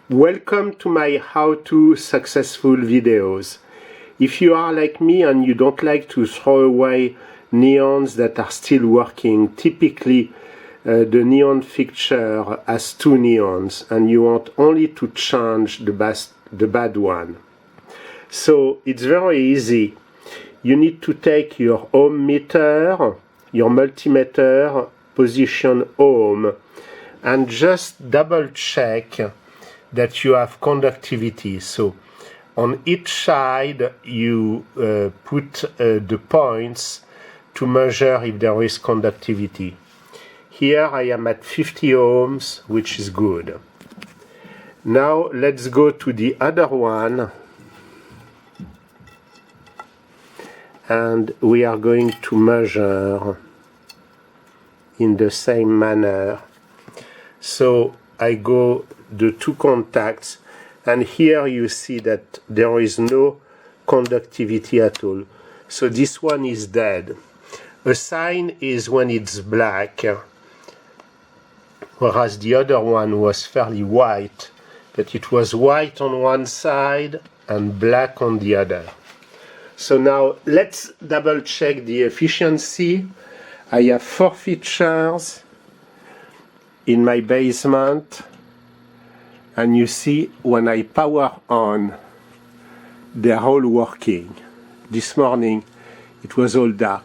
Welcome to my how-to successful videos. If you are like me and you don't like to throw away neons that are still working, typically the neon fixture has two neons and you want only to change the bad one. So it's very easy. You need to take your ohm meter, your multimeter, position ohm, and just double check that you have conductivity. So on each side you put the points to measure if there is conductivity. Here I am at 50 ohms, which is good. Now let's go to the other one, and we are going to measure in the same manner. So I go the two contacts, and here you see that there is no conductivity at all. So this one is dead. A sign is when it's black, whereas the other one was fairly white, but it was white on one side and black on the other. So now let's double check the efficiency. I have 4 fixtures in my basement, and you see when I power on, they're all working. This morning it was all dark.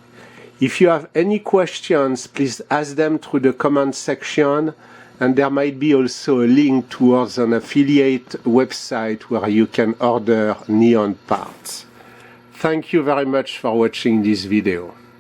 If you have any questions, please ask them through the comment section, and there might be also a link towards an affiliate website where you can order neon parts. Thank you very much for watching this video.